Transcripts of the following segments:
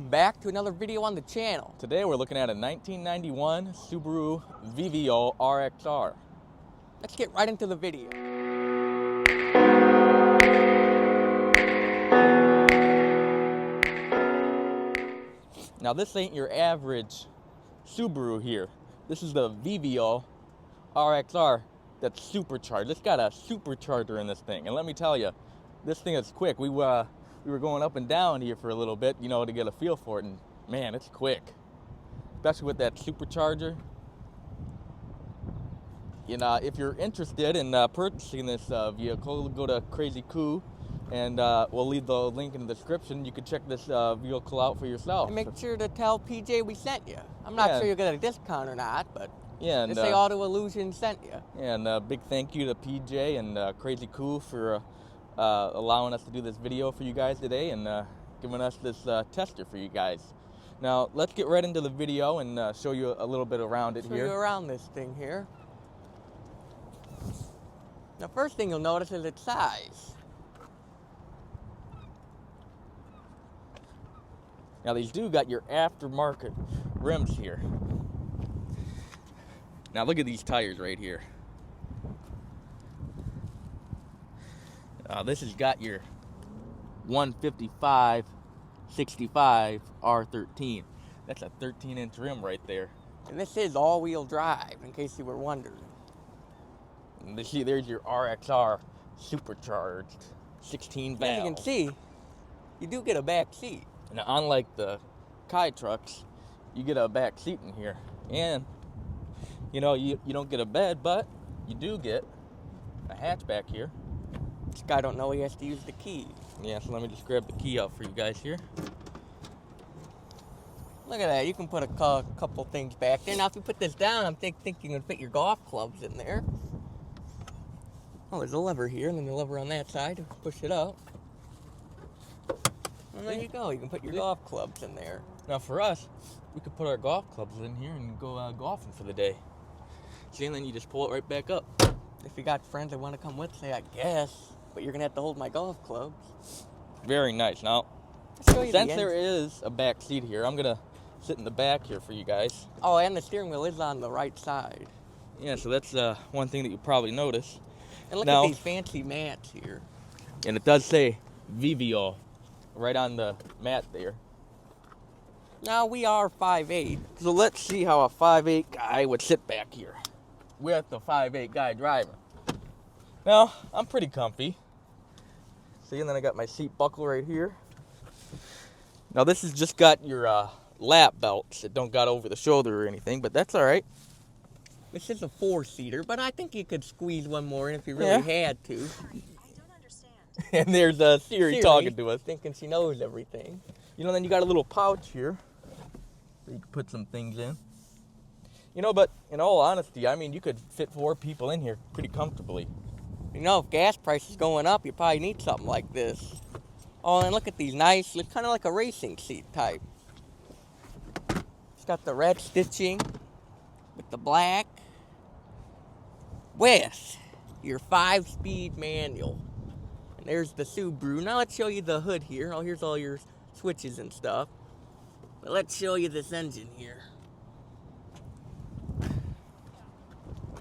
welcome back to another video on the channel. Today we're looking at a 1991 Subaru Vivio RXR. Let's get right into the video. Now this ain't your average Subaru here. This is the Vivio RXR that's supercharged. It's got a supercharger in this thing, and let me tell you, this thing is quick. We were going up and down here for a little bit, you know, to get a feel for it, and man, it's quick. Especially with that supercharger. You know, if you're interested in purchasing this vehicle, go to Crazy Coup, and we'll leave the link in the description. You can check this vehicle out for yourself. And make sure to tell PJ we sent you. I'm not sure you'll get a discount or not, but yeah, and just say Auto Illusion sent you. Yeah, and big thank you to PJ and Crazy Coup for allowing us to do this video for you guys today and giving us this tester for you guys. Now, let's get right into the video and show you a little bit around it here. Show you around this thing here. The first thing you'll notice is its size. Now, these do got your aftermarket rims here. Now, look at these tires right here. This has got your 155/65 R13. That's a 13-inch rim right there. And this is all-wheel drive, in case you were wondering. And there's your RXR supercharged 16 valve. As you can see, you do get a back seat. Now, unlike the Kai trucks, you get a back seat in here. And, you know, you don't get a bed, but you do get a hatchback here. This guy don't know he has to use the key. Yeah, so let me just grab the key out for you guys here. Look at that. You can put a couple things back there. Now, if you put this down, I'm thinking you can fit your golf clubs in there. Oh, there's a lever here, and then the lever on that side. Push it up. And there you go. You can put your golf clubs in there. Now, for us, we could put our golf clubs in here and go golfing for the day. See, and then you just pull it right back up. If you got friends that want to come with, say, I guess. But you're going to have to hold my golf clubs. Very nice. Now, since there is a back seat here, I'm going to sit in the back here for you guys. Oh, and the steering wheel is on the right side. Yeah, so that's one thing that you probably notice. And look at these fancy mats here. And it does say Vivio right on the mat there. Now, we are 5'8". So let's see how a 5'8" guy would sit back here with the 5'8" guy driving. Now, I'm pretty comfy. See, and then I got my seat buckle right here. Now, this has just got your lap belts. It don't got over the shoulder or anything, but that's all right. This is a 4-seater, but I think you could squeeze one more in if you really had to. I don't understand. And there's Siri talking to us. Thinking she knows everything. You know, then you got a little pouch here. So you can put some things in. You know, but in all honesty, I mean, you could fit 4 people in here pretty comfortably. You know, if gas prices going up, you probably need something like this. Oh, and look at these nice, look kind of like a racing seat type. It's got the red stitching with the black with your 5-speed manual. And there's the Subaru. Now let's show you the hood here. Oh, here's all your switches and stuff. But let's show you this engine here.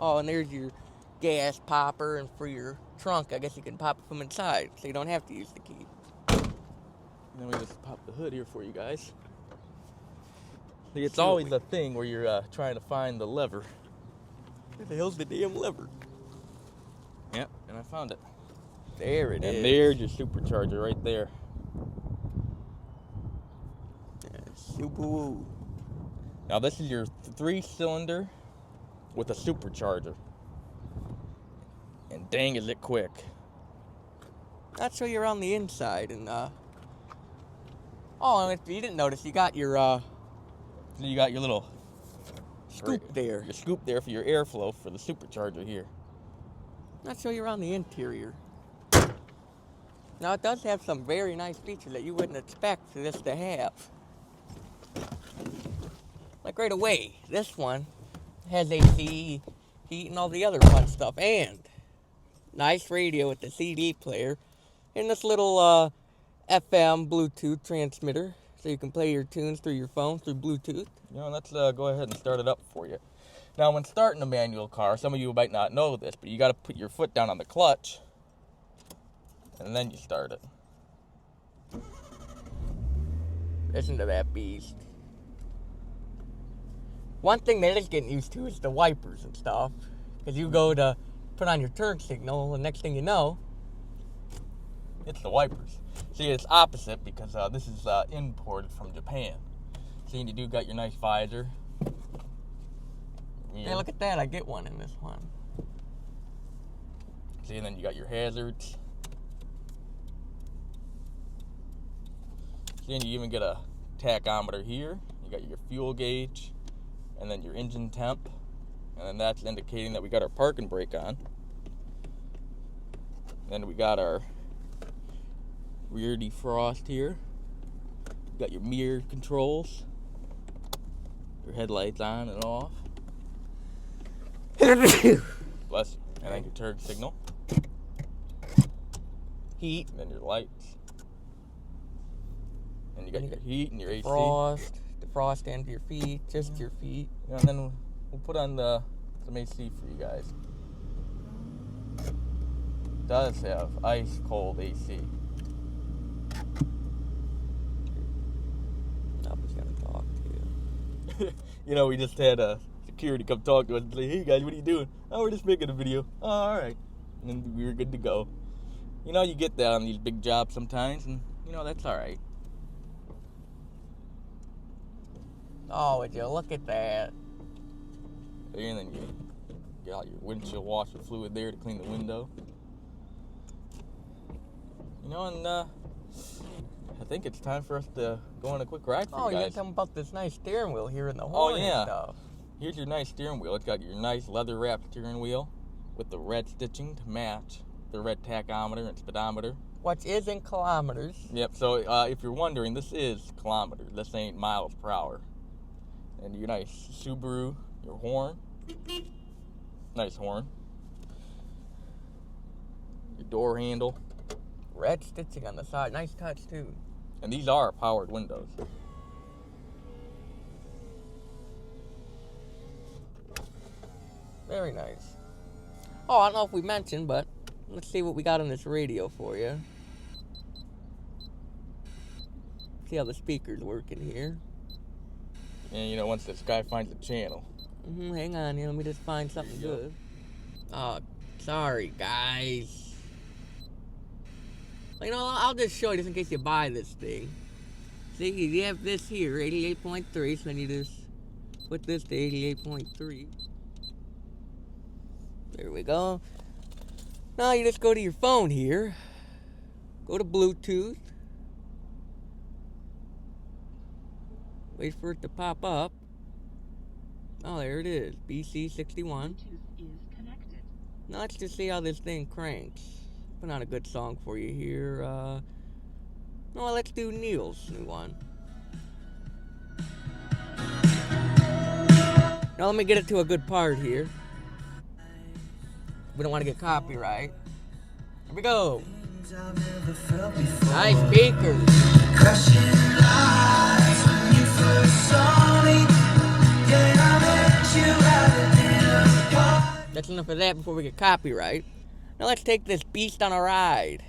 Oh, and there's your gas popper, and for your trunk, I guess you can pop it from inside, so you don't have to use the key. And then we just pop the hood here for you guys. See, it's always a thing where you're trying to find the lever. Where the hell's the damn lever? Yep, and I found it. There it is. And there's your supercharger right there. Subaru. Now this is your 3-cylinder with a supercharger. And dang, is it quick. I'll show you around the inside. And oh, and if you didn't notice, you got your little scoop there. Your scoop there for your airflow for the supercharger here. I'll show you around the interior. Now, it does have some very nice features that you wouldn't expect for this to have. Like right away, this one has AC, heat, and all the other fun stuff. And nice radio with the CD player. And this little FM Bluetooth transmitter. So you can play your tunes through your phone, through Bluetooth. You know, let's go ahead and start it up for you. Now, when starting a manual car, some of you might not know this, but you got to put your foot down on the clutch, and then you start it. Listen to that beast. One thing that is getting used to is the wipers and stuff. Because you go to put on your turn signal, and next thing you know, it's the wipers. See, it's opposite because this is imported from Japan. See, you do got your nice visor. Yeah. Hey, look at that. I get one in this one. See, and then you got your hazards. See, and you even get a tachometer here. You got your fuel gauge, and then your engine temp. And then that's indicating that we got our parking brake on. Then we got our rear defrost here. You got your mirror controls. Your headlights on and off. Bless you. And then your turn signal. Heat. And then your lights. And you got your heat and your AC. Defrost and your feet, just your feet. Yeah, and then we'll put on some AC for you guys. It does have ice cold AC. Nobody's gonna talk to you. You know, we just had a security come talk to us and say, "Hey guys, what are you doing?" "Oh, we're just making a video." "Oh, all right." And then we were good to go. You know, you get that on these big jobs sometimes, and you know that's all right. Oh, would you look at that? And then you got your windshield washer fluid there to clean the window. You know, and I think it's time for us to go on a quick ride for you guys. Oh, you tell me about this nice steering wheel here in the horn and stuff. Here's your nice steering wheel. It's got your nice leather-wrapped steering wheel with the red stitching to match the red tachometer and speedometer. Which is in kilometers. Yep, so if you're wondering, this is kilometers. This ain't miles per hour. And your nice Subaru, your horn. Nice horn. Your door handle. Red stitching on the side. Nice touch, too. And these are powered windows. Very nice. Oh, I don't know if we mentioned, but let's see what we got on this radio for you. See how the speaker's working here. And, you know, once this guy finds a channel. Hang on here. Let me just find something good. Oh, sorry, guys. You know, I'll just show you just in case you buy this thing. See, you have this here, 88.3, so then you just put this to 88.3. There we go. Now you just go to your phone here. Go to Bluetooth. Wait for it to pop up. Oh, there it is. BC61. Bluetooth is connected. Now let's just see how this thing cranks. Put on a good song for you here. No, let's do Neil's new one. Now let me get it to a good part here. We don't want to get copyright. Here we go. Nice speakers. That's enough of that before we get copyright. Now let's take this beast on a ride.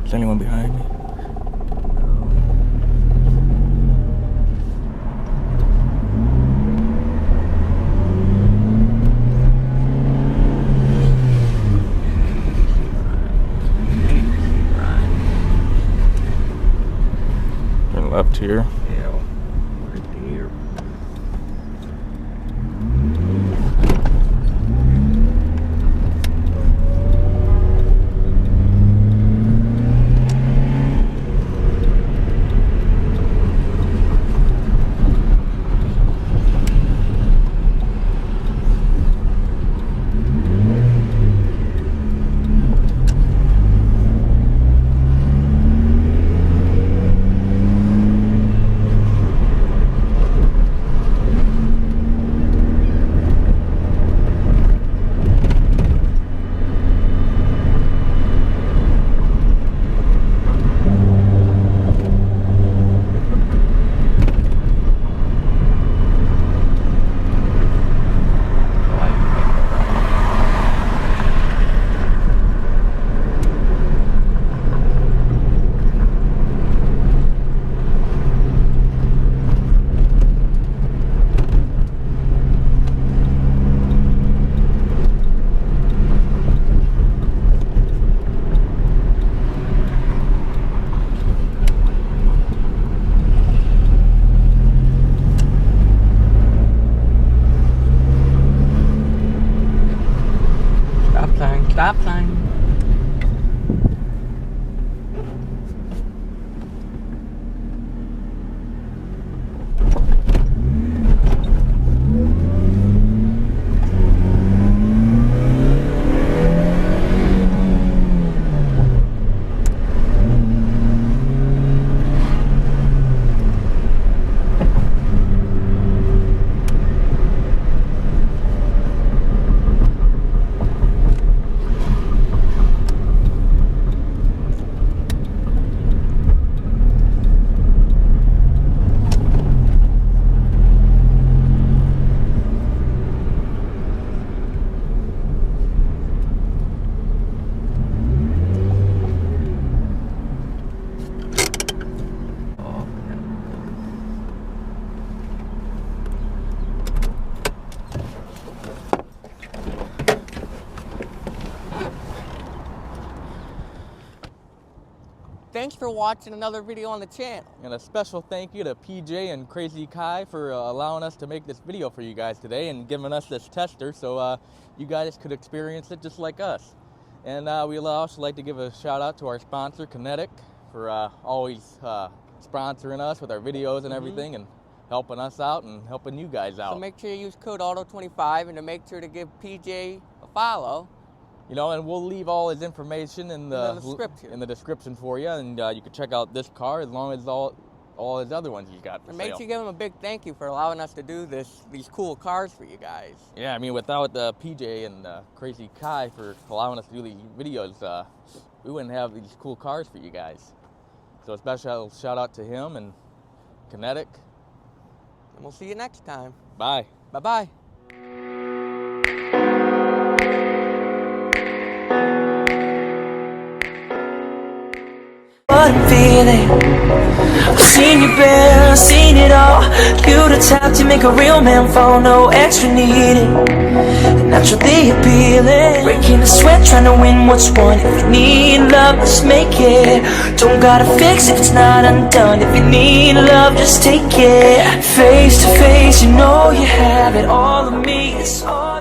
Is anyone behind me? Turn left here. Yeah, right there. Stop sign. Thanks for watching another video on the channel. And a special thank you to PJ and Crazy Kai for allowing us to make this video for you guys today and giving us this tester so you guys could experience it just like us. And we'd also like to give a shout out to our sponsor, Kinetic, for always sponsoring us with our videos and everything and helping us out and helping you guys out. So make sure you use code AUTO25 and to make sure to give PJ a follow. You know, and we'll leave all his information in the description for you, and you can check out this car as long as all his other ones he's got for And make sale. sure you give him a big thank you for allowing us to do these cool cars for you guys. Yeah, I mean, without PJ and Crazy Kai for allowing us to do these videos, we wouldn't have these cool cars for you guys. So a special shout out to him and Kinetic. And we'll see you next time. Bye. Bye-bye. What I'm feeling, I've seen you bear, I've seen it all. You the type to make a real man fall, no extra needed. Naturally appealing, breaking the sweat, trying to win what's won. If you need love, just make it. Don't gotta fix if it's not undone. If you need love, just take it. Face to face, you know you have it. All of me, it's all